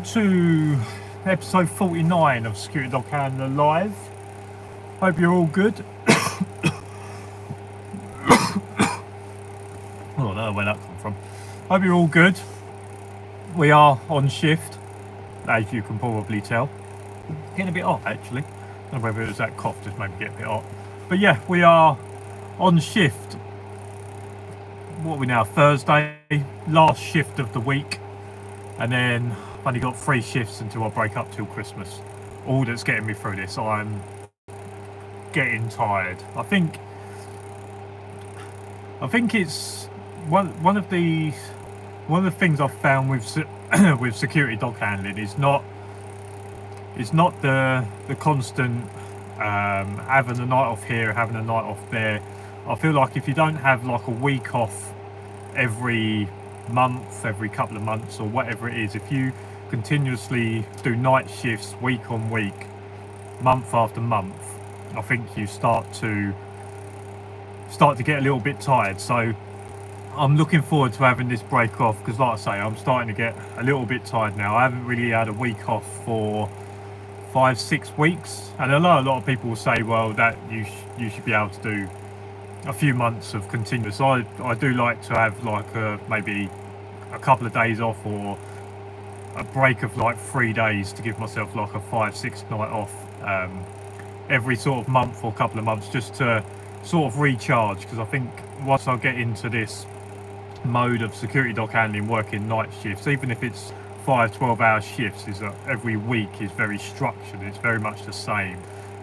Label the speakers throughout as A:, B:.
A: to episode 49 of Security Dog Handler Live. Hope you're all good. Oh, I don't know where that come from. Hope you're all good. We are on shift, as you can probably tell. Getting a bit hot actually. I don't know whether it was that cough just made me get a bit hot. But yeah, we are on shift. What are we now? Thursday, last shift of the week. And then I've only got 3 shifts until I break up till Christmas. All that's getting me through this. I'm getting tired. I think it's one of the things I've found with with security dog handling is not the constant having a night off here, having a night off there. I feel like if you don't have like a week off every month, every couple of months or whatever it is, if you continuously do night shifts week on week, month after month, I think you start to get a little bit tired. So I'm looking forward to having this break off because, like I say, I'm starting to get a little bit tired now. I haven't really had a week off for 5-6 weeks, and I know a lot of people will say, well, that you should be able to do a few months of continuous. I do like to have like maybe a couple of days off or a break of like 3 days to give myself like a 5-6 night off every sort of month or couple of months, just to sort of recharge, because I think once I get into this mode of security dog handling, working night shifts, even if it's 5-12-hour shifts, is that every week is very structured, it's very much the same,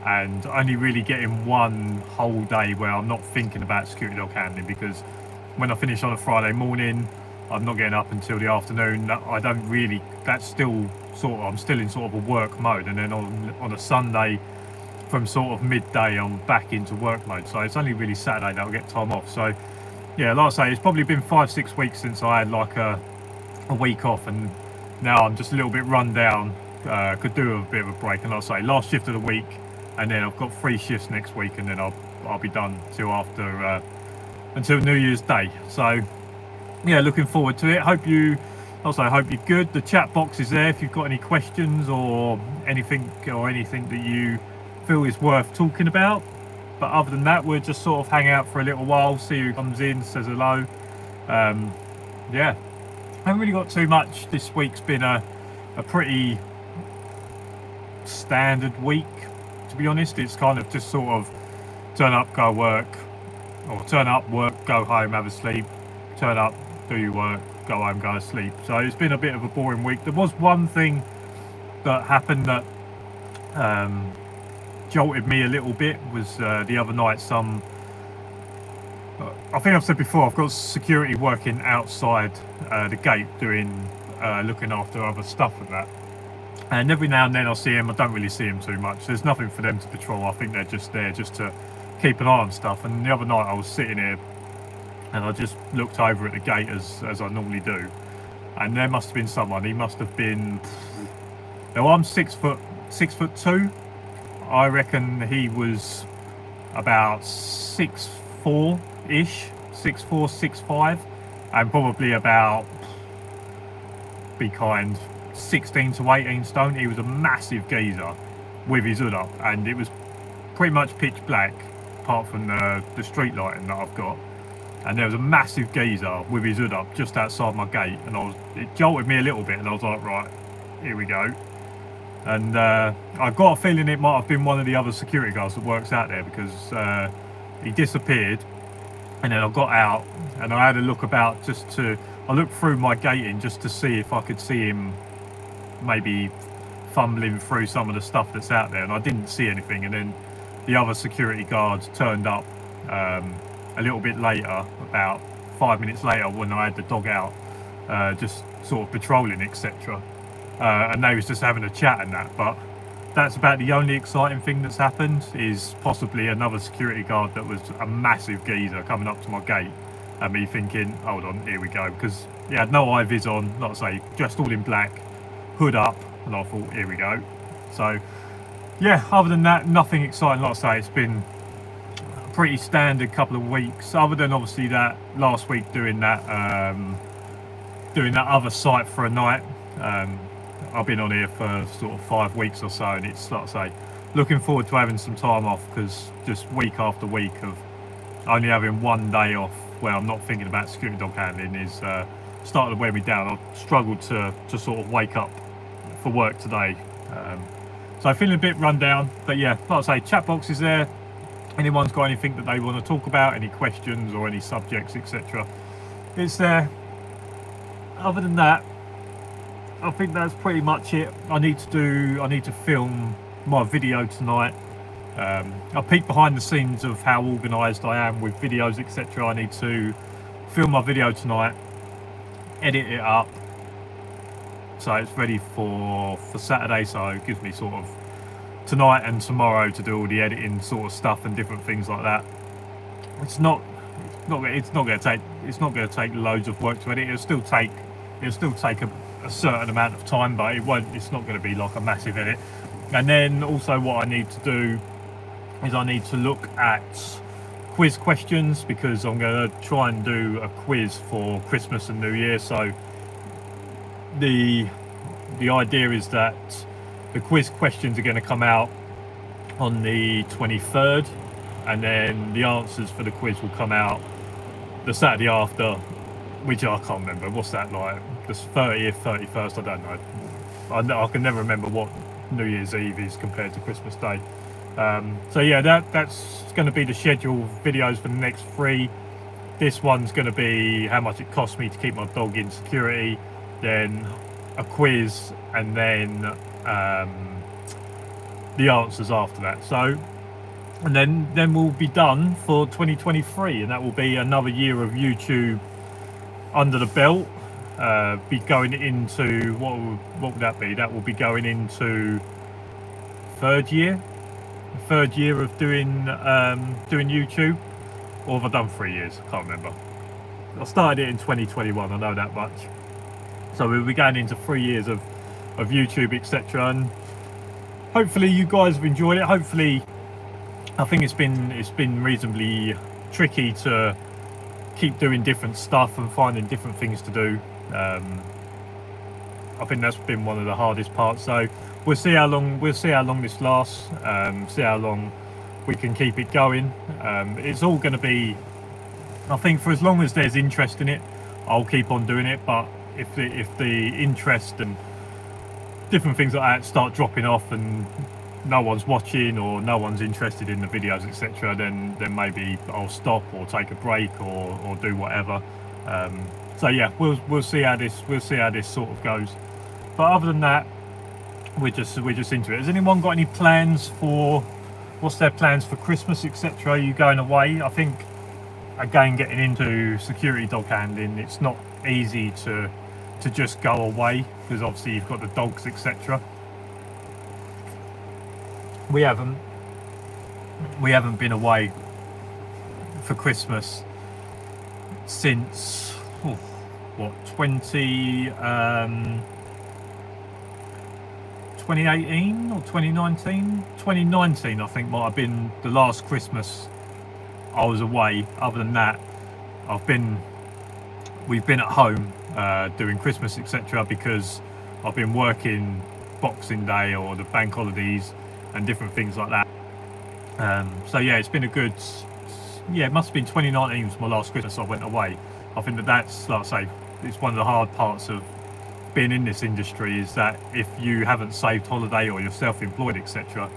A: and only really getting one whole day where I'm not thinking about security dog handling, because when I finish on a Friday morning, I'm not getting up until the afternoon. I don't really, that's still sort of, I'm still in sort of a work mode, and then on a Sunday from sort of midday I'm back into work mode. So it's only really Saturday that I'll get time off. So yeah, like I say, it's probably been 5-6 weeks since I had like a week off, and now I'm just a little bit run down. Could do a bit of a break, and like I say, last shift of the week, and then I've got 3 shifts next week, and then I'll be done till after until New Year's Day. So yeah, looking forward to it. Hope you're good. The chat box is there if you've got any questions or anything that you feel is worth talking about. But other than that, we'll just sort of hang out for a little while, see who comes in, says hello. Yeah, I haven't really got too much. This week's been a pretty standard week, to be honest. It's kind of just sort of turn up, go work, or turn up, work, go home, have a sleep, turn up, do your work, go home, go to sleep. So it's been a bit of a boring week. There was one thing that happened that jolted me a little bit, was the other night. I think I've said before, I've got security working outside the gate doing looking after other stuff and that, and every now and then I see him. I don't really see him too much. There's nothing for them to patrol. I think they're just there just to keep an eye on stuff. And the other night I was sitting here and I just looked over at the gate as I normally do, and there must have been someone. He must have been, now I'm 6'2". I reckon he was about 6'4"-ish, 6'4", 6'5", and probably about, be kind, 16 to 18 stone. He was a massive geezer with his hood up, and it was pretty much pitch black apart from the street lighting that I've got. And there was a massive geezer with his hood up just outside my gate, and it jolted me a little bit, and I was like, right, here we go. And I got a feeling it might have been one of the other security guards that works out there, because he disappeared, and then I got out and I had a look about, I looked through my gating just to see if I could see him maybe fumbling through some of the stuff that's out there, and I didn't see anything. And then the other security guards turned up a little bit later, about 5 minutes later, when I had the dog out, just sort of patrolling, etc. And they was just having a chat and that. But that's about the only exciting thing that's happened, is possibly another security guard that was a massive geezer coming up to my gate, and me thinking, hold on, here we go, because he had no eye vis on, like I say, dressed all in black, hood up, and I thought, here we go. So yeah, other than that, nothing exciting. Like I say, it's been a pretty standard couple of weeks, other than obviously that last week doing that other site for a night. I've been on here for sort of 5 weeks or so, and it's, like I say, looking forward to having some time off, because just week after week of only having one day off where I'm not thinking about security dog handling is starting to wear me down. I've struggled to sort of wake up for work today, so feeling a bit run down. But yeah, like I say, chat box is there. Anyone's got anything that they want to talk about, any questions or any subjects, etc., it's there. Other than that, I think that's pretty much it. I need to film my video tonight. I'll peek behind the scenes of how organised I am with videos, etc. I need to film my video tonight, edit it up, so it's ready for Saturday. So it gives me sort of tonight and tomorrow to do all the editing sort of stuff and different things like that. It's not going to take loads of work to edit. It'll still take a certain amount of time, but it's not going to be like a massive edit. And then also what I need to do is I need to look at quiz questions, because I'm going to try and do a quiz for Christmas and New Year. So the idea is that the quiz questions are going to come out on the 23rd, and then the answers for the quiz will come out the Saturday after, which I can't remember. What's that, like the 30th, 31st? I don't know. I can never remember what New Year's Eve is compared to Christmas Day. So yeah, that's going to be the scheduled videos for the next 3. This one's going to be how much it cost me to keep my dog in security, then a quiz, and then the answers after that. So, and then we'll be done for 2023, and that will be another year of YouTube under the belt. Be going into what would that be? That will be going into third year of doing YouTube. Or have I done 3 years? I can't remember. I started it in 2021, I know that much. So we'll be going into 3 years of YouTube, etc. And hopefully you guys have enjoyed it. Hopefully, I think it's been reasonably tricky to keep doing different stuff and finding different things to do. I think that's been one of the hardest parts. So we'll see how long this lasts. See how long we can keep it going. It's all going to be, I think, for as long as there's interest in it, I'll keep on doing it. But if the interest and different things like that start dropping off and no one's watching or no one's interested in the videos, etc., then maybe I'll stop or take a break or do whatever. So yeah, we'll see how this sort of goes. But other than that, we're just into it. Has anyone got any plans for what's their plans for Christmas, etc.? Are you going away? I think, again, getting into security dog handling, it's not easy to just go away, because obviously you've got the dogs, etc. We haven't been away for Christmas since 2018 or 2019? 2019, I think, might have been the last Christmas I was away. Other than that, we've been at home doing Christmas, etc., because I've been working Boxing Day or the bank holidays and different things like that. So yeah, it's been a good, it must have been 2019 was my last Christmas I went away. I think that's, like I say, it's one of the hard parts of being in this industry, is that if you haven't saved holiday or you're self-employed, etc.,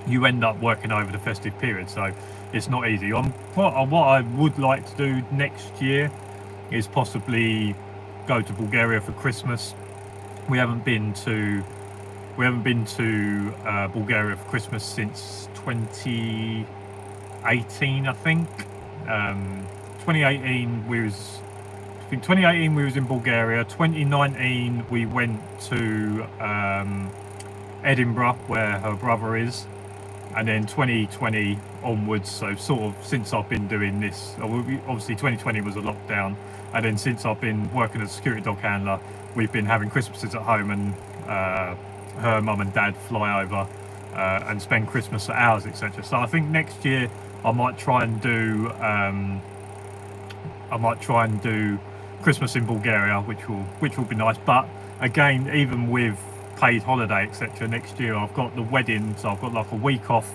A: you end up working over the festive period. So it's not easy. What I would like to do next year is possibly go to Bulgaria for Christmas. We haven't been to Bulgaria for Christmas since 2018, I think. 2018 we was in Bulgaria. 2019 we went to Edinburgh, where her brother is, and then 2020 onwards, so sort of since I've been doing this, obviously 2020 was a lockdown, and then since I've been working as a security dog handler, we've been having Christmases at home, and her mum and dad fly over and spend Christmas at ours, etc. So I think next year I might try and do Christmas in Bulgaria, which will be nice. But again, even with paid holiday, etc. Next year I've got the wedding, so I've got like a week off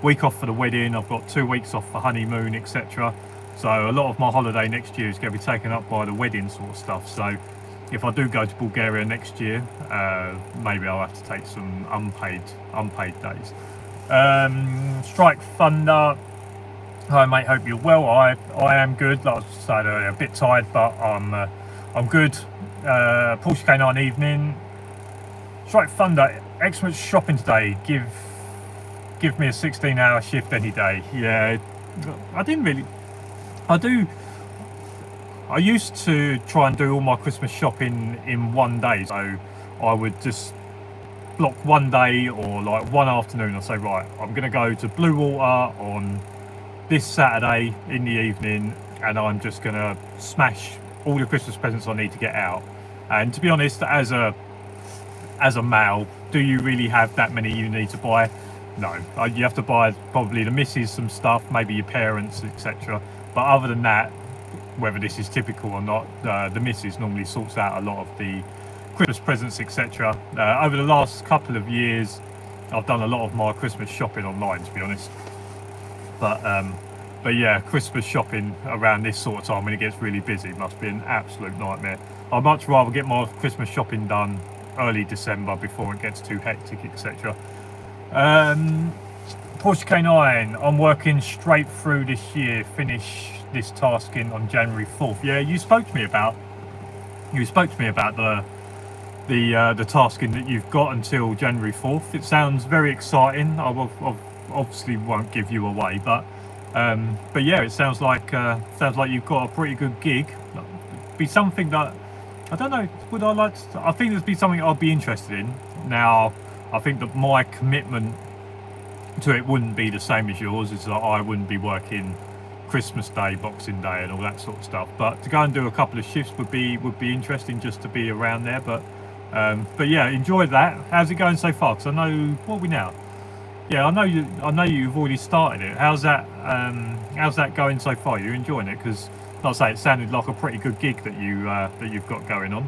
A: for the wedding. I've got 2 weeks off for honeymoon, etc. So a lot of my holiday next year is going to be taken up by the wedding sort of stuff. So if I do go to Bulgaria next year, maybe I'll have to take some unpaid days. Strike Thunder. Hi mate, hope you're well. I am good. Like I said earlier, a bit tired, but I'm good. Porsche K9 evening. Strike Thunder. Excellent shopping today. Give me a 16-hour shift any day. Yeah, I used to try and do all my Christmas shopping in one day. So I would just block one day or like one afternoon. I say, right, I'm going to go to Blue Water on this Saturday in the evening, and I'm just going to smash all the Christmas presents I need to get out. And to be honest, as a male, do you really have that many you need to buy? No, you have to buy probably the missus some stuff, maybe your parents, etc. But other than that, whether this is typical or not, the missus normally sorts out a lot of the Christmas presents, etc. Over the last couple of years, I've done a lot of my Christmas shopping online, to be honest. But yeah, Christmas shopping around this sort of time when it gets really busy must be an absolute nightmare. I'd much rather get my Christmas shopping done early December before it gets too hectic, etc. Porsche K9, I'm working straight through this year, finish this tasking on January 4th. Yeah, you spoke to me about the tasking that you've got until January 4th. It sounds very exciting. I obviously won't give you away, but yeah, it sounds like you've got a pretty good gig. Be something that I don't know. Would I like to? I think it'd be something I'd be interested in. Now, I think that my commitment to it wouldn't be the same as yours. Is that I wouldn't be working Christmas Day, Boxing Day, and all that sort of stuff. But to go and do a couple of shifts would be interesting, just to be around there. But yeah, enjoy that. How's it going so far? Because I know, what are we now? Yeah, I know you've already started it. How's that going so far? You're enjoying it? Because, like I say, it sounded like a pretty good gig that you've got going on.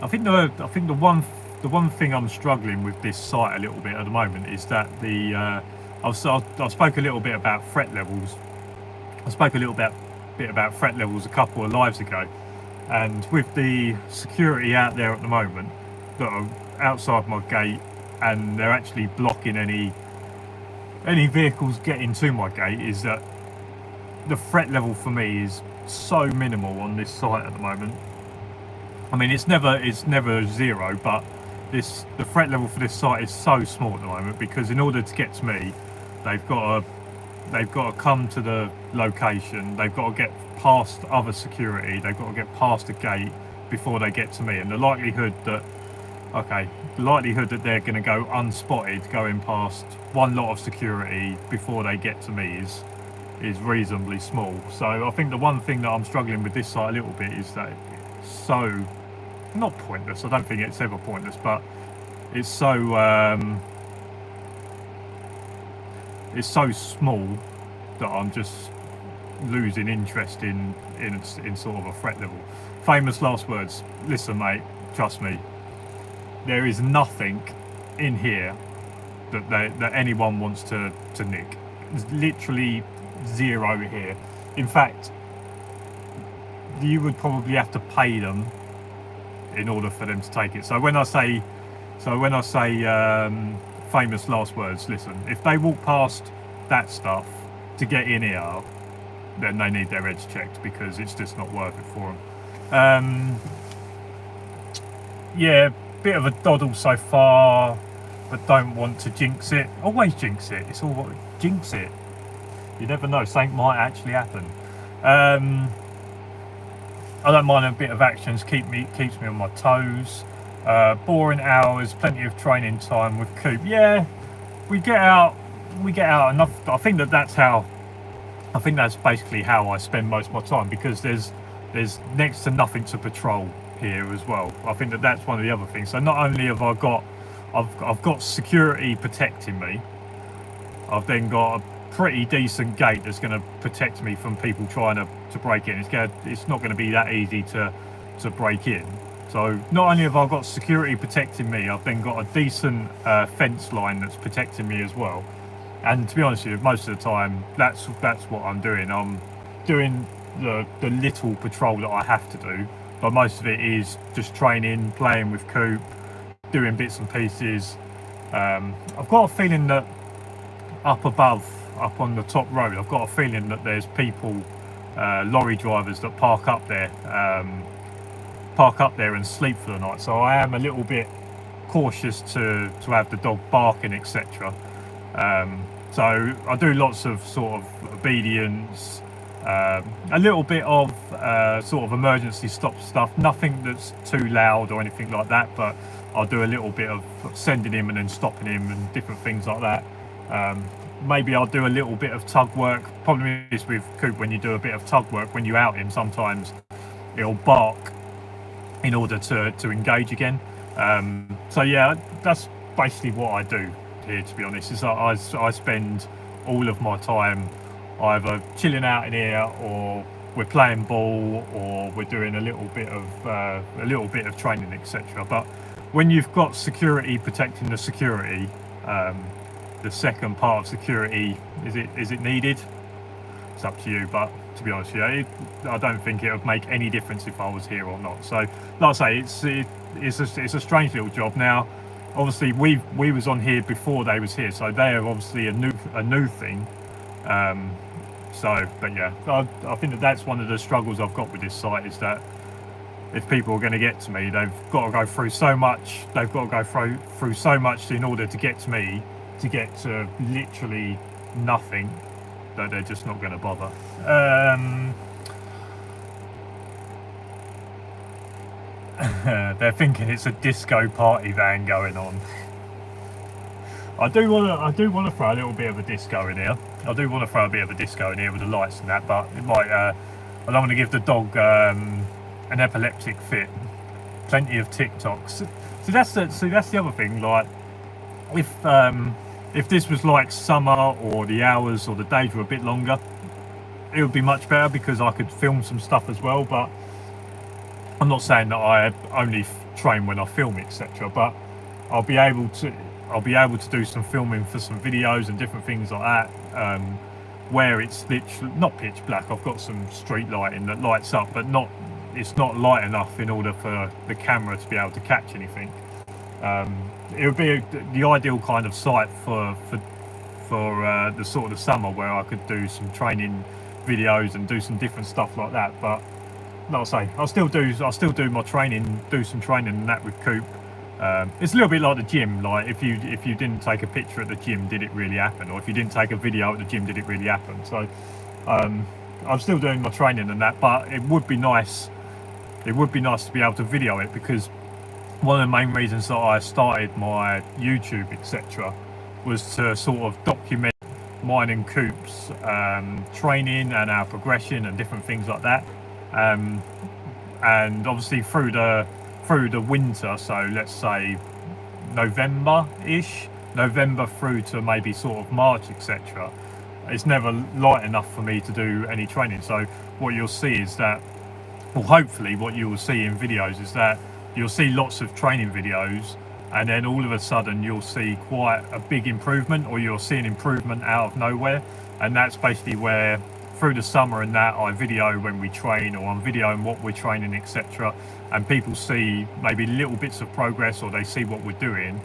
A: I think the one thing I'm struggling with this site a little bit at the moment is that I spoke a little bit about threat levels. I spoke a little bit about threat levels a couple of lives ago. And with the security out there at the moment that are outside my gate, and they're actually blocking any vehicles getting to my gate, is that the threat level for me is so minimal on this site at the moment. I mean, it's never zero, but the threat level for this site is so small at the moment, because in order to get to me, they've got to come to the location, they've got to get past other security, they've got to get past the gate before they get to me. And the likelihood that they're going to go unspotted going past one lot of security before they get to me is reasonably small. So I think the one thing that I'm struggling with this site a little bit is that it's so, not pointless, I don't think it's ever pointless, but it's so small that I'm just losing interest in sort of a threat level. Famous last words. Listen, mate, trust me, there is nothing in here that anyone wants to nick. There's literally zero here. In fact, you would probably have to pay them in order for them to take it. So when I say famous last words, listen, if they walk past that stuff to get in here, then they need their edge checked, because it's just not worth it for them. Yeah, bit of a doddle so far, but don't want to jinx it. Always jinx it. It's all jinx it. You never know, something might actually happen. I don't mind a bit of actions, keeps me on my toes. Boring hours, plenty of training time with Coop. Yeah, we get out enough. I think that's basically how I spend most of my time, because there's next to nothing to patrol here as well. I think that's one of the other things. So not only have I've got security protecting me, I've then got a pretty decent gate that's going to protect me from people trying to break in. It's not going to be that easy to break in. So not only have I got security protecting me, I've then got a decent fence line that's protecting me as well. And to be honest with you, most of the time that's what I'm doing. I'm doing the little patrol that I have to do, but most of it is just training, playing with Coop, doing bits and pieces. I've got a feeling that up above, up on the top road, I've got a feeling that there's people, lorry drivers that park up there and sleep for the night. So I am a little bit cautious to have the dog barking, etc. So I do lots of sort of obedience, a little bit of sort of emergency stop stuff, nothing that's too loud or anything like that, but I'll do a little bit of sending him and then stopping him and different things like that. Maybe I'll do a little bit of tug work. Problem is with Coop, when you do a bit of tug work, when you out him, sometimes it'll bark in order to engage again. So yeah, that's basically what I do here, to be honest. Is I spend all of my time either chilling out in here, or we're playing ball, or we're doing a little bit of training, etc. But when you've got security protecting the security, the second part of security, is it needed? It's up to you, but to be honest with you, I don't think it would make any difference if I was here or not. So like I say, it's a strange little job. Now obviously we was on here before they was here, so they are obviously a new thing. But yeah, I think that's one of the struggles I've got with this site, is that if people are going to get to me, they've got to go through so much. They've got to go through so much in order to get to me, to get to literally nothing, that they're just not going to bother. They're thinking it's a disco party van going on. I do want to throw a little bit of a disco in here. I do want to throw a bit of a disco in here with the lights and that, but it might. I don't want to give the dog an epileptic fit. Plenty of TikToks. So that's the other thing. Like, if this was like summer, or the hours or the days were a bit longer, it would be much better, because I could film some stuff as well. But I'm not saying that I only train when I film, etc. But I'll be able to do some filming for some videos and different things like that, where it's literally not pitch black. I've got some street lighting that lights up, but it's not light enough in order for the camera to be able to catch anything. It would be the ideal kind of site for the sort of summer, where I could do some training videos and do some different stuff like that. But like I say, I'll still do my training, do some training and that with Coop. It's a little bit like the gym. Like, if you didn't take a picture at the gym, did it really happen? Or if you didn't take a video at the gym, did it really happen? So I'm still doing my training and that, but it would be nice to be able to video it, because one of the main reasons that I started my YouTube, etc., was to sort of document mine and Coop's training and our progression and different things like that. And obviously through the winter, so let's say November through to maybe sort of March, etc., it's never light enough for me to do any training. So what you'll see is that, well, hopefully what you will see in videos is that you'll see lots of training videos, and then all of a sudden you'll see quite a big improvement, or you'll see an improvement out of nowhere. And that's basically where, through the summer and that, I video when we train, or I'm videoing what we're training, etc., and people see maybe little bits of progress, or they see what we're doing,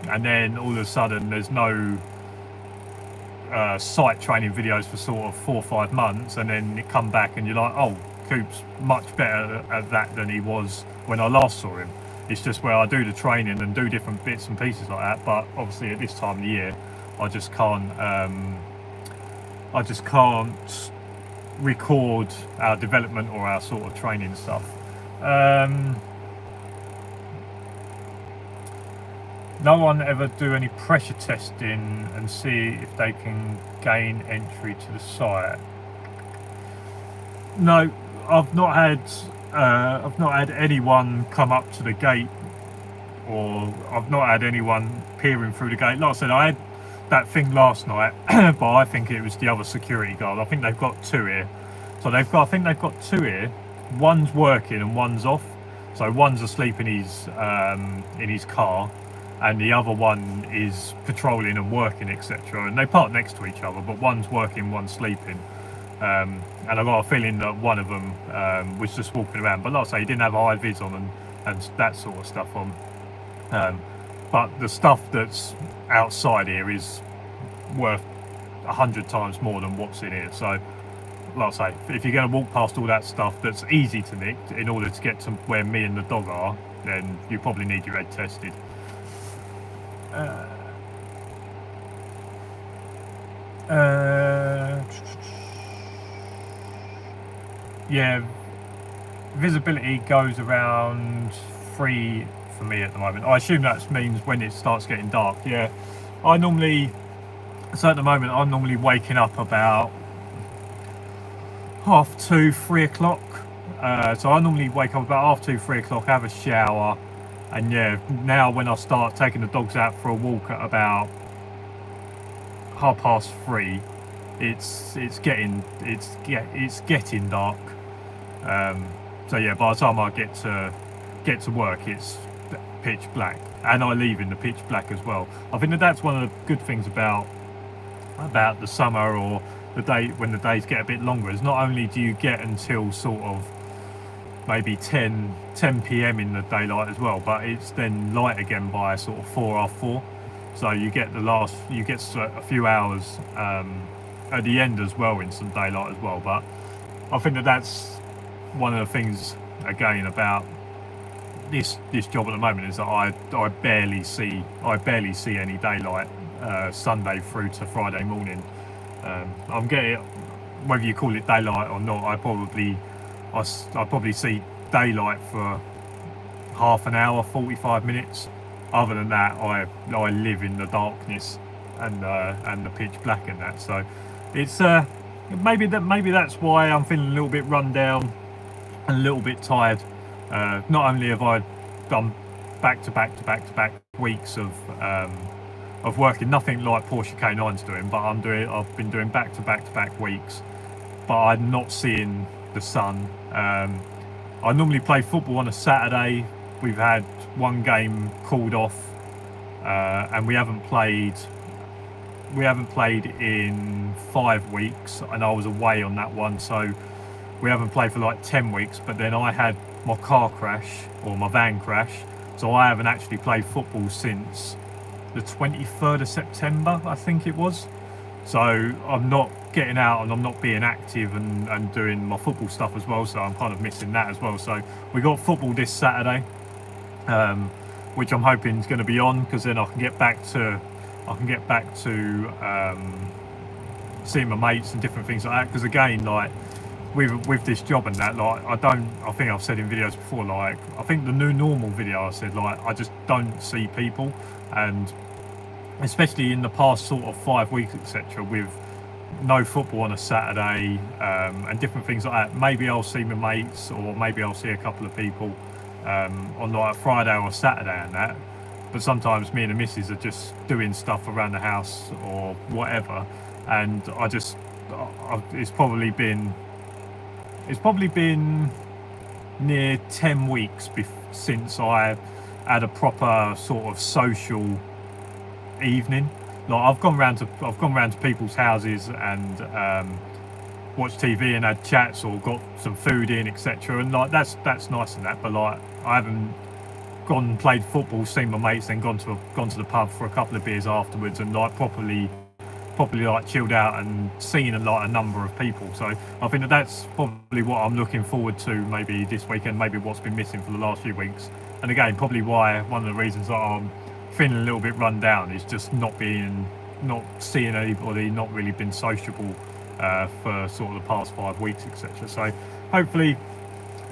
A: and then all of a sudden there's no site training videos for sort of 4 or 5 months, and then you come back and you're like, oh, Coop's much better at that than he was when I last saw him. It's just where I do the training and do different bits and pieces like that. But obviously at this time of the year, I just can't record our development or our sort of training stuff. No one ever do any pressure testing and see if they can gain entry to the site. No, I've not had anyone come up to the gate, or I've not had anyone peering through the gate. Like I said, I that thing last night, but I think it was the other security guard. I think they've got two here. So I think they've got two here. One's working and one's off. So one's asleep in his car, and the other one is patrolling and working, etc. And they park next to each other, but one's working, one's sleeping. And I got a feeling that one of them was just walking around. But like I say, he didn't have high vis on and that sort of stuff on. But the stuff that's outside here is worth 100 times more than what's in here. So, like I say, if you're going to walk past all that stuff that's easy to nick in order to get to where me and the dog are, then you probably need your head tested. Yeah, visibility goes around 3 for me at the moment. I assume that means when it starts getting dark. Yeah, so at the moment I'm normally waking up about 2:30, 3 o'clock. So I normally wake up about 2:30, 3 o'clock, have a shower, and yeah, now when I start taking the dogs out for a walk at about 3:30, it's getting dark. So yeah, by the time I get to work, it's pitch black, and I leave in the pitch black as well. I think that's one of the good things about the summer, or the day when the days get a bit longer, is not only do you get until sort of maybe 10 p.m. in the daylight as well, but it's then light again by sort of 4:30. So you get a few hours at the end as well in some daylight as well. But I think that's one of the things again about this job at the moment, is that I barely see any daylight Sunday through to Friday morning. I'm getting, whether you call it daylight or not, I probably see daylight for half an hour, 45 minutes. Other than that, I live in the darkness and the pitch black and that. So it's maybe that's why I'm feeling a little bit run down and a little bit tired. Not only have I done back to back weeks of working, nothing like Porsche K9's doing, but I've been doing back to back weeks, but I'm not seeing the sun. I normally play football on a Saturday. We've had one game called off, and we haven't played in 5 weeks, and I was away on that one, so we haven't played for like 10 weeks. But then I had my car crash, or my van crash, so I haven't actually played football since the 23rd of September, I think it was. So I'm not getting out and I'm not being active and doing my football stuff as well, so I'm kind of missing that as well. So we got football this Saturday, which I'm hoping is going to be on, because then I can get back to seeing my mates and different things like that. Because again, like with this job and that, like I think I've said in videos before, like I think the new normal video I said, like I just don't see people, and especially in the past sort of 5 weeks, etc., with no football on a Saturday and different things like that. Maybe I'll see my mates, or maybe I'll see a couple of people on like a Friday or Saturday and that. But sometimes me and the missus are just doing stuff around the house or whatever, and it's probably been near 10 weeks since I had a proper sort of social evening. Like I've gone round to people's houses and watched TV and had chats, or got some food in, etc. And like that's nice and that. But like I haven't gone and played football, seen my mates, then gone to the pub for a couple of beers afterwards, and like properly like chilled out and seen like a number of people. So I think that's probably what I'm looking forward to, maybe this weekend, maybe what's been missing for the last few weeks. And again, probably why one of the reasons that I'm feeling a little bit run down is just not seeing anybody, not really been sociable for sort of the past 5 weeks, etc. So hopefully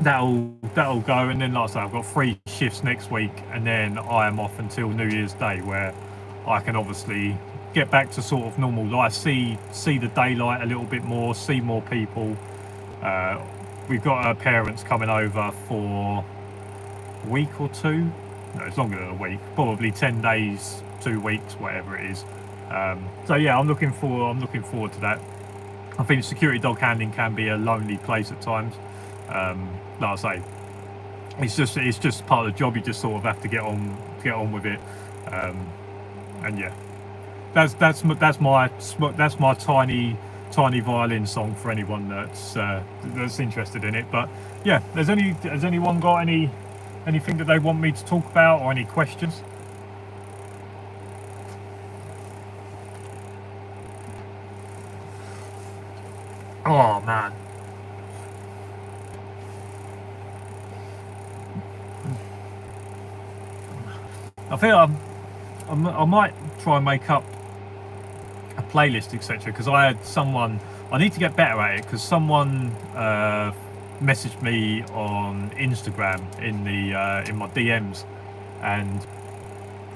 A: that'll go. And then like I say, I've got 3 shifts next week, and then I am off until New Year's Day, where I can obviously get back to sort of normal life, see the daylight a little bit more, see more people. We've got our parents coming over for a week or 2. No, it's longer than a week, probably 10 days, 2 weeks, whatever it is. So yeah, I'm looking forward to that. I think security dog handling can be a lonely place at times. Like I say, it's just part of the job. You just sort of have to get on with it. And yeah, that's my tiny violin song for anyone that's interested in it. But yeah, has anyone got anything that they want me to talk about, or any questions? Oh man, I think I might try and make up a playlist, etc. Because I need to get better at it. Because someone messaged me on Instagram in my DMs, and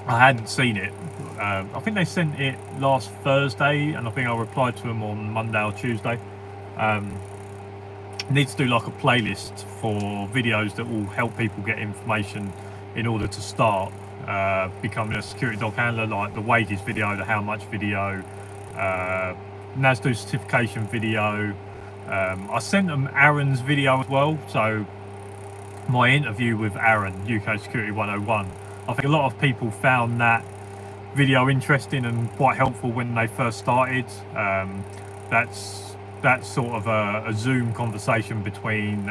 A: I hadn't seen it. I think they sent it last Thursday, and I think I replied to them on Monday or Tuesday. Need to do like a playlist for videos that will help people get information in order to start becoming a security dog handler, like the wages video, the how much video, NASDO certification video. I sent them Aaron's video as well, so my interview with Aaron, UK Security 101. I think a lot of people found that video interesting and quite helpful when they first started. That's sort of a Zoom conversation between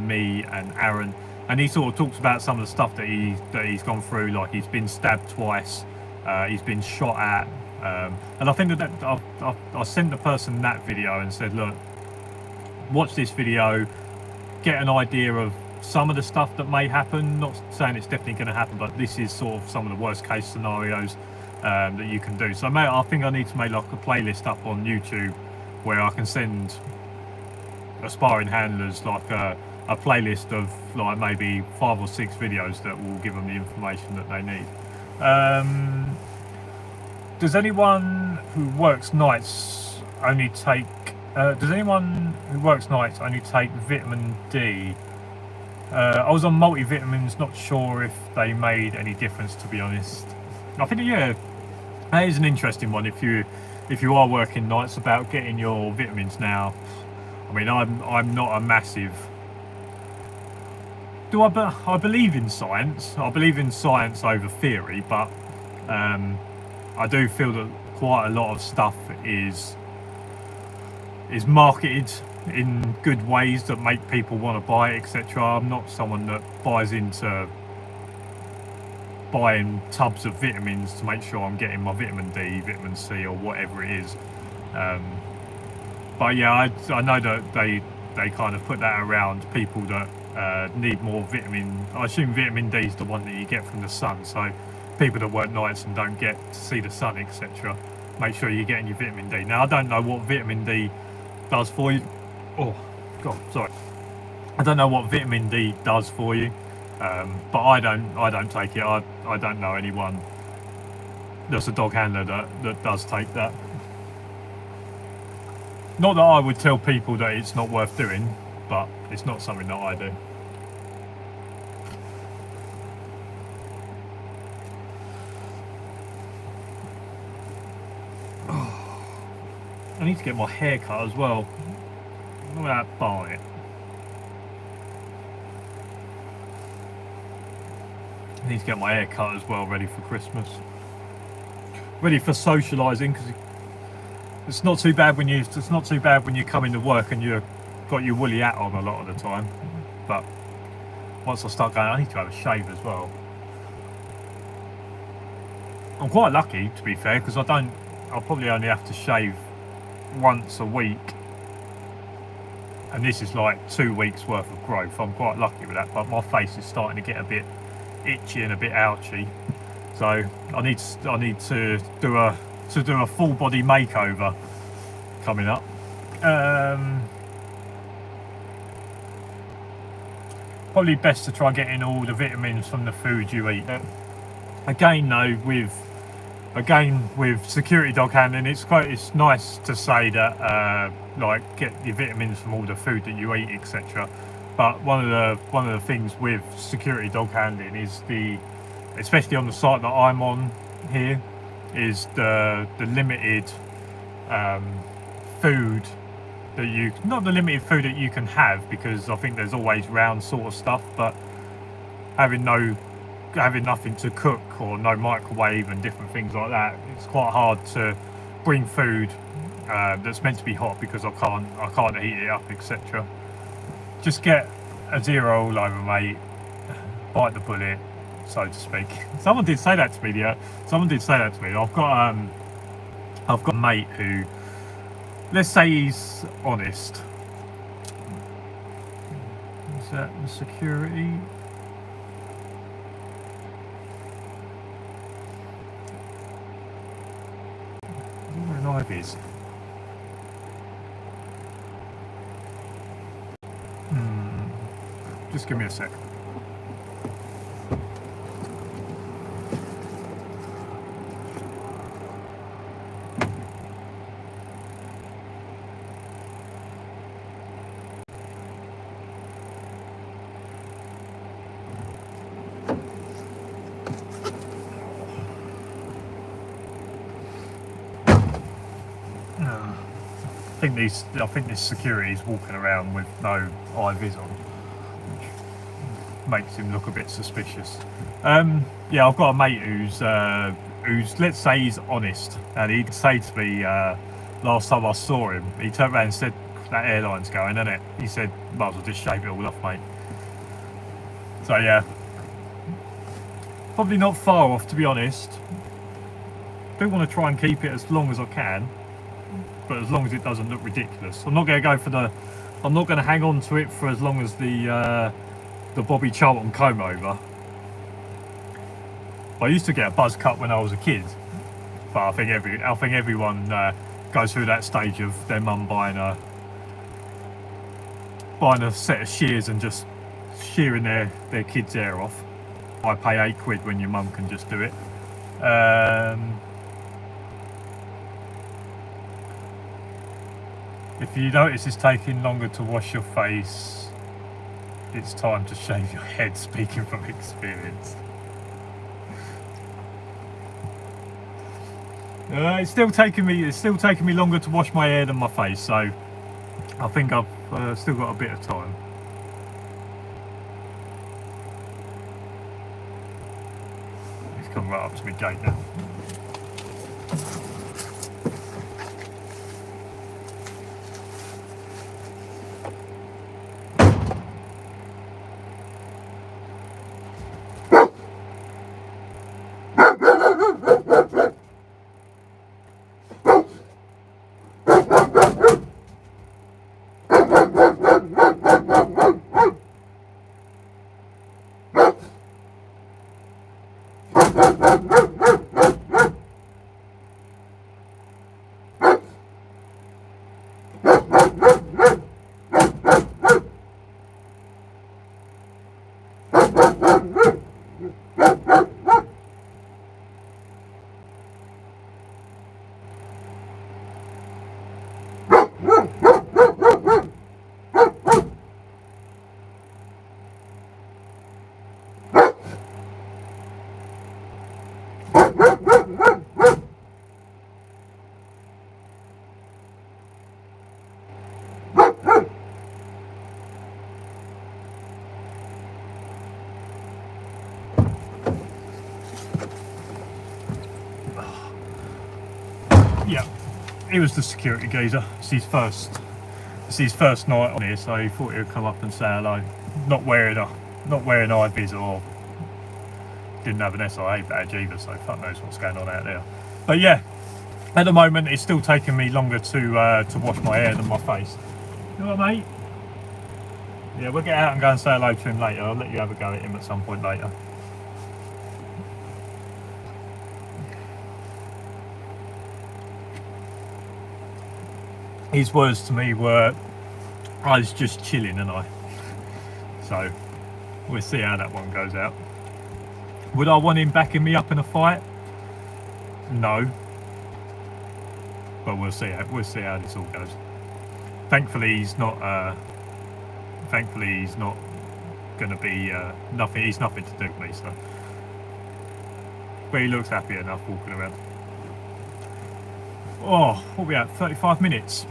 A: me and Aaron, and he sort of talks about some of the stuff that he's gone through. Like he's been stabbed twice, he's been shot at, and I think that I sent the person that video and said, look, watch this video, get an idea of some of the stuff that may happen. Not saying it's definitely going to happen, but this is sort of some of the worst case scenarios that you can do. So I think I need to make like a playlist up on YouTube where I can send aspiring handlers like a playlist of like maybe 5 or 6 videos that will give them the information that they need. Does anyone who works nights only take vitamin D? I was on multivitamins, not sure if they made any difference, to be honest. I think, yeah, that is an interesting one if you are working nights, about getting your vitamins now. I mean, I'm not a massive... I believe in science. I believe in science over theory, but I do feel that quite a lot of stuff is marketed in good ways that make people want to buy it, etc. I'm not someone that buys into buying tubs of vitamins to make sure I'm getting my vitamin D, vitamin C, or whatever it is. But yeah, I know that they kind of put that around people that need more vitamin. I assume vitamin D is the one that you get from the sun, so people that work nights and don't get to see the sun, etc., make sure you're getting your vitamin D. Now, I don't know what vitamin D does for you. Oh god, sorry. I don't know what vitamin D does for you, but I don't take it. I don't know anyone that's a dog handler that does take that. Not that I would tell people that it's not worth doing, but it's not something that I do. I need to get my hair cut as well. Look at that bonnet. I need to get my hair cut as well, ready for Christmas. Ready for socialising, because it's not too bad when you come into work and you've got your woolly hat on a lot of the time. But once I start going, I need to have a shave as well. I'm quite lucky, to be fair, because I'll probably only have to shave once a week, and this is like 2 weeks worth of growth. I'm quite lucky with that, but my face is starting to get a bit itchy and a bit ouchy, so I need to do a full body makeover coming up. Probably best to try getting all the vitamins from the food you eat. Again though, with security dog handling, it's nice to say that like get your vitamins from all the food that you eat, etc. But one of the things with security dog handling is especially on the site that I'm on here, is the limited food that you, not the limited food that you can have, because I think there's always round sort of stuff, but having nothing to cook or no microwave and different things like that, it's quite hard to bring food that's meant to be hot, because I can't heat it up, etc. Just get a zero all over, mate. Bite the bullet, so to speak. Someone did say that to me. I've got a mate who, let's say he's honest. Is that the security? Where a knife is. Just give me a sec. I think this security's walking around with no eye vis on, which makes him look a bit suspicious. Yeah, I've got a mate who's let's say he's honest, and he'd say to me last time I saw him, he turned around and said, "That airline's going, isn't it?" He said, "Might as well just shave it all off, mate." So yeah, probably not far off, to be honest. Do want to try and keep it as long as I can, but as long as it doesn't look ridiculous. I'm not going to hang on to it for as long as the Bobby Charlton comb over. I used to get a buzz cut when I was a kid, but I think everyone goes through that stage of their mum buying a set of shears and just shearing their kids' hair off. I pay £8 when your mum can just do it. If you notice it's taking longer to wash your face, it's time to shave your head, speaking from experience. It's still taking me longer to wash my hair than my face, so I think I've still got a bit of time. He's come right up to my gate now. Yeah, he was the security geezer. It's his first night on here, so he thought he would come up and say hello. Not wearing eye vis, or didn't have an SIA badge either, so fuck knows what's going on out there. But yeah, at the moment it's still taking me longer to wash my hair than my face. You all right, mate? Yeah, we'll get out and go and say hello to him later. I'll let you have a go at him at some point later. His words to me were, "I was just chilling, and I." So we'll see how that one goes out. Would I want him backing me up in a fight? No, but we'll see how this all goes. Thankfully, he's not going to be nothing. He's nothing to do with me, so. But he looks happy enough walking around. Oh, what are we at? 35 minutes.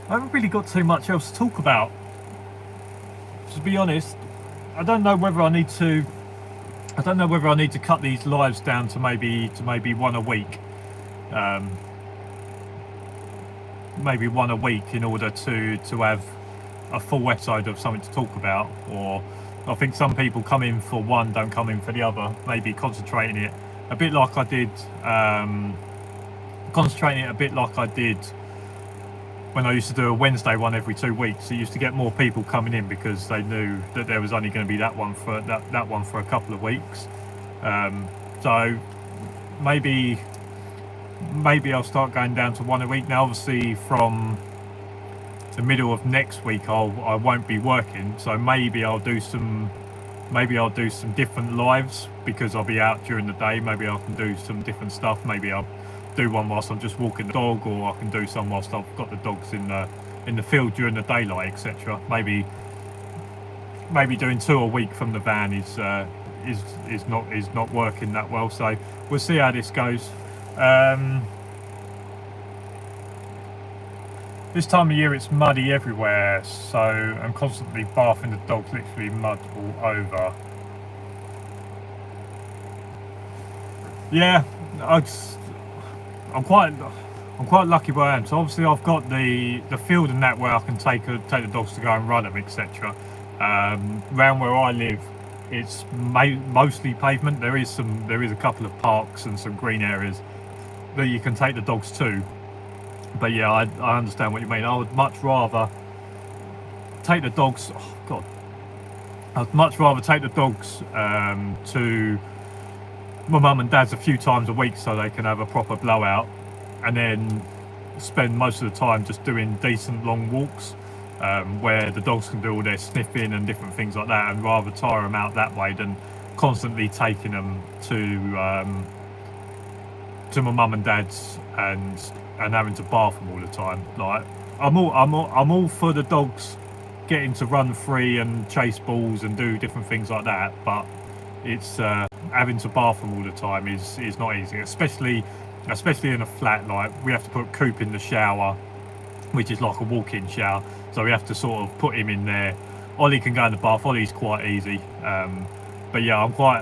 A: I haven't really got too much else to talk about. To be honest, I don't know whether I need to. I don't know whether I need to cut these lives down to maybe one a week. Maybe one a week in order to have a full episode of something to talk about. Or I think some people come in for one, don't come in for the other. Maybe concentrating it a bit like I did. Concentrating it a bit like I did when I used to do a Wednesday one every 2 weeks. It used to get more people coming in because they knew that there was only going to be that one for a couple of weeks. So maybe I'll start going down to one a week. Now obviously from the middle of next week I won't be working, so maybe I'll do some different lives because I'll be out during the day. Maybe I can do some different stuff. Maybe I'll do one whilst I'm just walking the dog, or I can do some whilst I've got the dogs in the field during the daylight, etc. Maybe doing 2 a week from the van is not working that well. So we'll see how this goes. This time of year it's muddy everywhere, so I'm constantly bathing the dogs, literally mud all over. Yeah, I'm quite lucky where I am. So obviously I've got the field and that where I can take the dogs to go and run them, etc. Around where I live, it's mostly pavement. There is a couple of parks and some green areas that you can take the dogs to. But yeah, I understand what you mean. I would much rather take the dogs. Oh God, I'd much rather take the dogs to my mum and dad's a few times a week so they can have a proper blowout, and then spend most of the time just doing decent long walks where the dogs can do all their sniffing and different things like that, and rather tire them out that way than constantly taking them to my mum and dad's and having to bath them all the time. Like I'm all for the dogs getting to run free and chase balls and do different things like that, but it's having to bath them all the time is not easy, especially in a flat. Like we have to put Coop in the shower, which is like a walk-in shower, so we have to sort of put him in there. Ollie can go in the bath. Ollie's quite easy, but yeah, I'm quite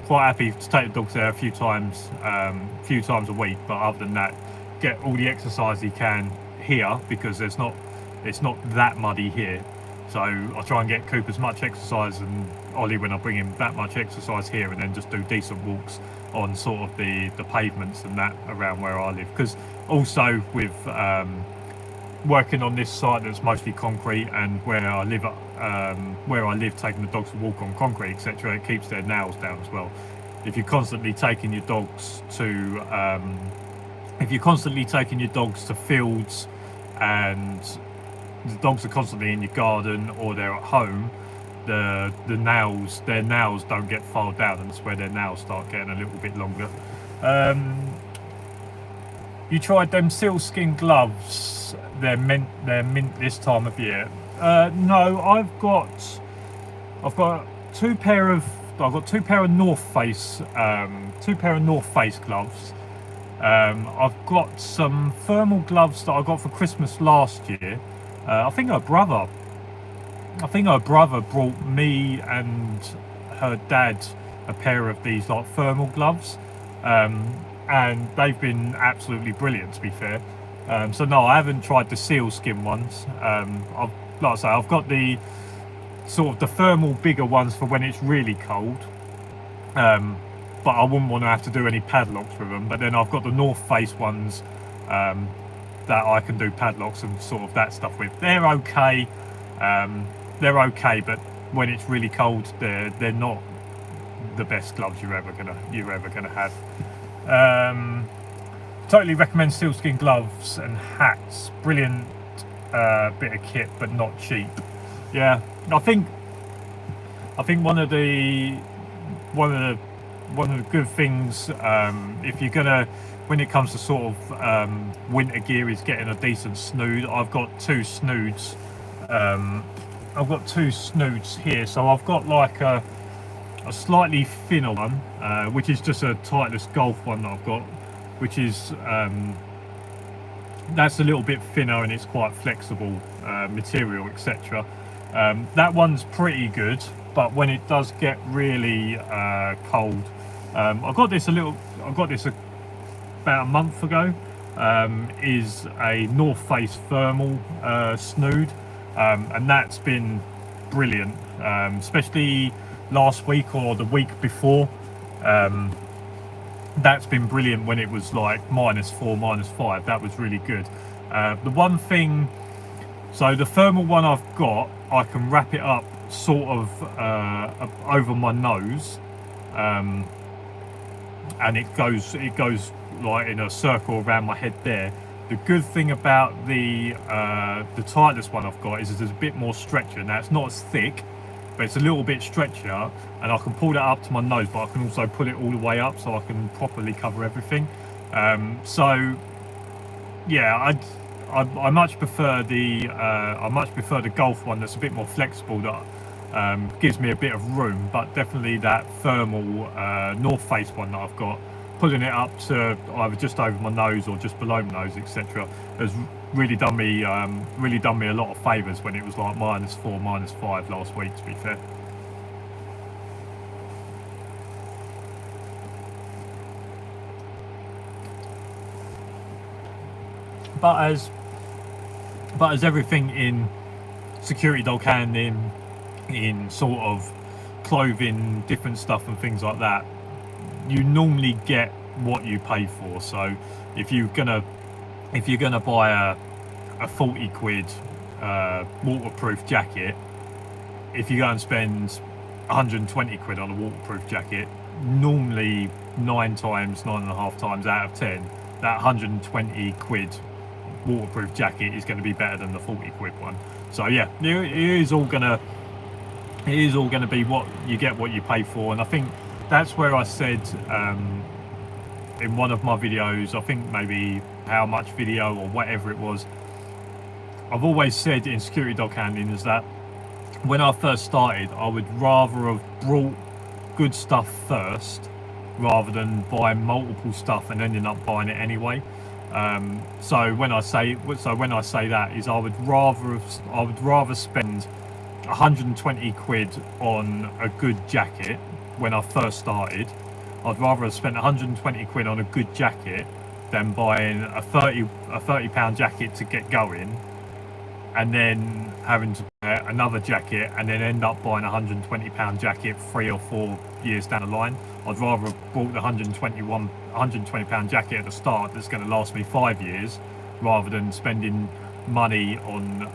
A: happy to take the dogs there a few times a week. But other than that, get all the exercise he can here because it's not that muddy here. So I try and get Coop as much exercise and Ollie when I bring him that much exercise here, and then just do decent walks on sort of the pavements and that around where I live. Because also with working on this site that's mostly concrete, and where I live taking the dogs to walk on concrete, etc., it keeps their nails down as well. If you're constantly taking your dogs to fields and the dogs are constantly in your garden or they're at home, their nails don't get filed down, and that's where their nails start getting a little bit longer. You tried them sealskin gloves? They're mint this time of year. No, I've got two pair of North Face gloves. I've got some thermal gloves that I got for Christmas last year. I think her brother brought me and her dad a pair of these like thermal gloves, and they've been absolutely brilliant, to be fair. So no, I haven't tried the sealskin ones. Like I say, I've got the sort of the thermal bigger ones for when it's really cold, but I wouldn't want to have to do any padlocks with them. But then I've got the North Face ones that I can do padlocks and sort of that stuff with. They're okay, but when it's really cold, they're not the best gloves you're ever gonna have. Totally recommend sealskin gloves and hats. Brilliant bit of kit, but not cheap. Yeah, I think one of the the good things, if you're gonna, when it comes to sort of winter gear, is getting a decent snood. I've got two snoods. I've got two snoods here, so I've got like a slightly thinner one, which is just a Titleist Golf one that I've got, which is that's a little bit thinner and it's quite flexible material, etc. That one's pretty good, but when it does get really cold, I got this about a month ago. Is a North Face thermal snood, and that's been brilliant, especially last week or the week before. That's been brilliant when it was like -4, -5. That was really good. The one thing, so the thermal one I've got, I can wrap it up sort of over my nose, and it goes like in a circle around my head there. The good thing about the Titleist one I've got is there's a bit more stretcher. Now it's not as thick, but it's a little bit stretchier, and I can pull that up to my nose, but I can also pull it all the way up so I can properly cover everything. So yeah, I much prefer the Golf one that's a bit more flexible, that gives me a bit of room, but definitely that thermal North Face one that I've got, pulling it up to either just over my nose or just below my nose, etc., has really done me a lot of favours when it was like -4, -5 last week, to be fair. But as everything in security dog handling, in sort of clothing, different stuff and things like that, you normally get what you pay for. So if you're gonna buy a 40 quid waterproof jacket, if you go and spend 120 quid on a waterproof jacket, normally 9.5 times out of 10, that 120 quid waterproof jacket is going to be better than the 40 quid one. So yeah, it is all going to be what you get, what you pay for. And I think that's where I said in one of my videos, I think maybe how much video or whatever it was, I've always said in security dog handling is that when I first started, I would rather have brought good stuff first rather than buy multiple stuff and ending up buying it anyway. So when I say that is I would rather spend 120 quid on a good jacket when I first started. I'd rather have spent 120 quid on a good jacket than buying a 30 pound jacket to get going, and then having to buy another jacket and then end up buying a 120 pound jacket 3 or 4 years down the line. I'd rather have bought the 120 pound jacket at the start that's going to last me 5 years, rather than spending money on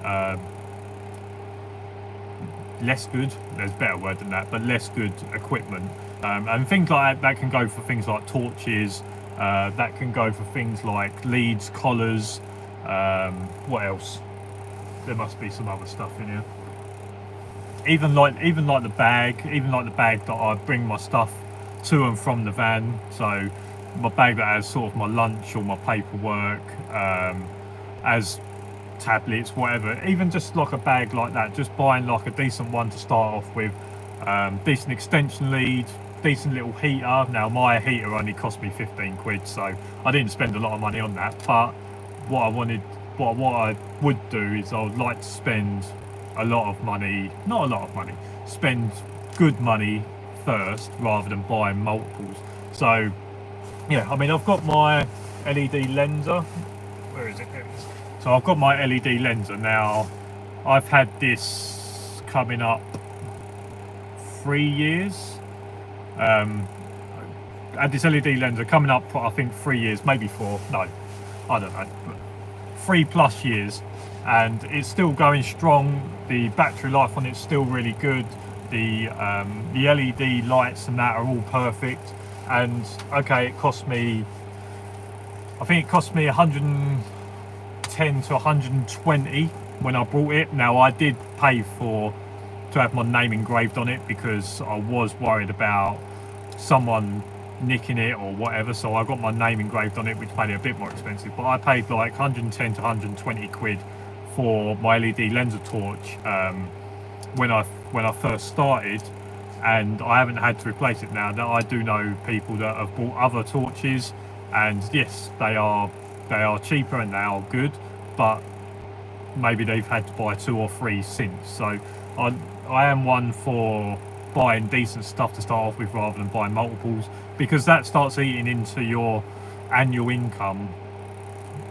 A: less good, there's a better word than that, but less good equipment. And things like that can go for things like torches, that can go for things like leads, collars, what else? There must be some other stuff in here. Even like the bag that I bring my stuff to and from the van. So my bag that has sort of my lunch or my paperwork, as tablets, whatever. Even just like a bag like that, just buying like a decent one to start off with, decent extension lead, decent little heater. Now my heater only cost me 15 quid, so I didn't spend a lot of money on that. But what I would do is I would like to spend spend good money first rather than buying multiples. So yeah, I mean, I've got my LED lenser. Where is it? There it is. So I've got my LED lenser now. I've had this coming up 3 years. I had this LED lenser coming up for I think 3 years, maybe 4. No, I don't know. 3+ years, and it's still going strong. The battery life on it's still really good. The LED lights and that are all perfect. And okay, it cost me, I think it cost me 110 to 120 when I bought it. Now I did pay to have my name engraved on it because I was worried about someone nicking it or whatever, so I got my name engraved on it, which made it a bit more expensive. But I paid like 110 to 120 quid for my LED Lenser torch when I first started, and I haven't had to replace it now. That I do know people that have bought other torches, and yes, they are cheaper and they are good, but maybe they've had to buy 2 or 3 since. So I am one for buying decent stuff to start off with rather than buying multiples, because that starts eating into your annual income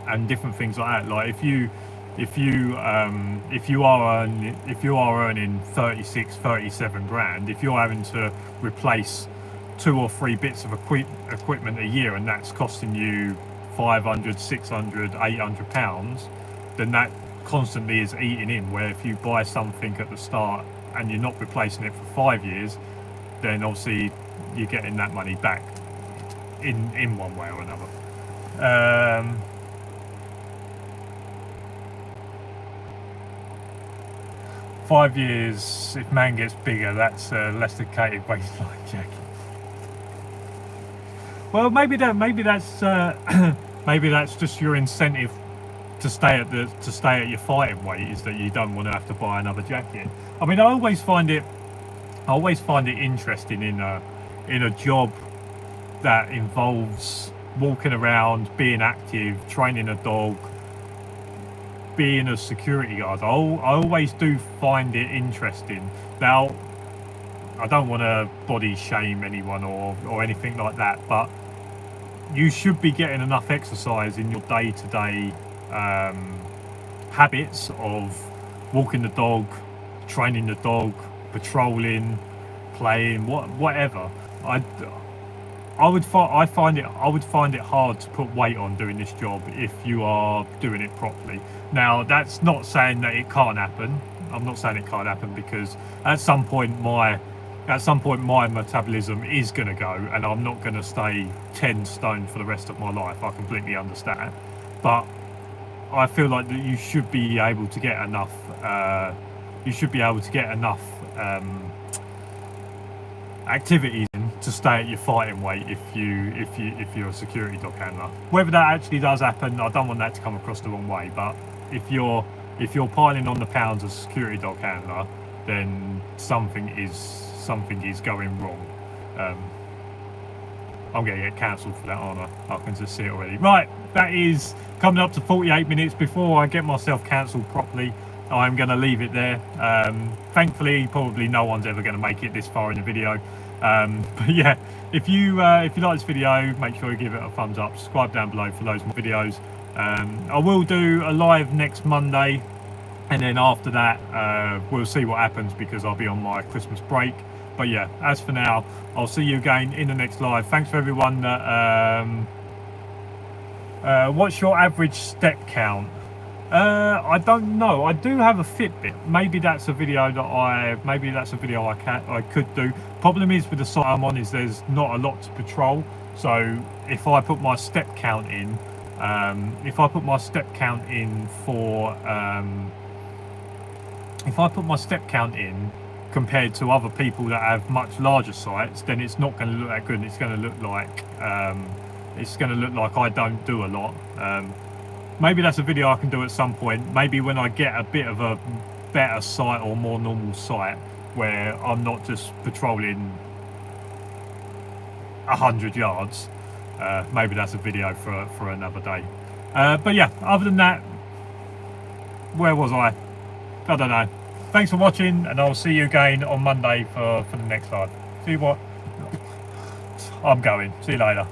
A: and different things like that. Like if you are earning 36, 37 grand, if you're having to replace 2 or 3 bits of equipment a year, and that's costing you 500, 600, 800 pounds, then that constantly is eating in. Where if you buy something at the start and you're not replacing it for 5 years, then obviously you're getting that money back in one way or another. 5 years, if man gets bigger, that's a less dedicated waistline jacket. Well, maybe that's maybe that's just your incentive to stay at your fighting weight, is that you don't want to have to buy another jacket. I mean, I always find it interesting in a job that involves walking around, being active, training a dog, being a security guard. I always do find it interesting. Now, I don't want to body shame anyone or anything like that, but you should be getting enough exercise in your day-to-day habits of walking the dog, training the dog, patrolling, playing, whatever. I would find it hard to put weight on doing this job if you are doing it properly. Now, that's not saying that it can't happen. I'm not saying it can't happen, because at some point my metabolism is going to go, and I'm not going to stay 10 stone for the rest of my life. I completely understand, but I feel like that you should be able to get enough. Activities in to stay at your fighting weight if you're a security dog handler. Whether that actually does happen, I don't want that to come across the wrong way, but if you're piling on the pounds as a security dog handler, then something is going wrong. I'm going to get cancelled for that, aren't I? I can just see it already. Right, that is coming up to 48 minutes. Before I get myself cancelled properly, I'm going to leave it there. Thankfully, probably no one's ever going to make it this far in the video. But yeah, if you like this video, make sure you give it a thumbs up. Subscribe down below for loads more videos. I will do a live next Monday, and then after that, we'll see what happens, because I'll be on my Christmas break. But yeah, as for now, I'll see you again in the next live. Thanks for everyone that what's your average step count? I don't know. I do have a Fitbit. Maybe that's a video I could do. Problem is with the site I'm on is there's not a lot to patrol. So if I put my step count in, compared to other people that have much larger sites, then it's not going to look that good. It's going to look like I don't do a lot. Maybe that's a video I can do at some point. Maybe when I get a bit of a better site or more normal site where I'm not just patrolling 100 yards. Maybe that's a video for another day. But yeah, other than that, where was I? I don't know. Thanks for watching, and I'll see you again on Monday for the next live. See what? I'm going. See you later.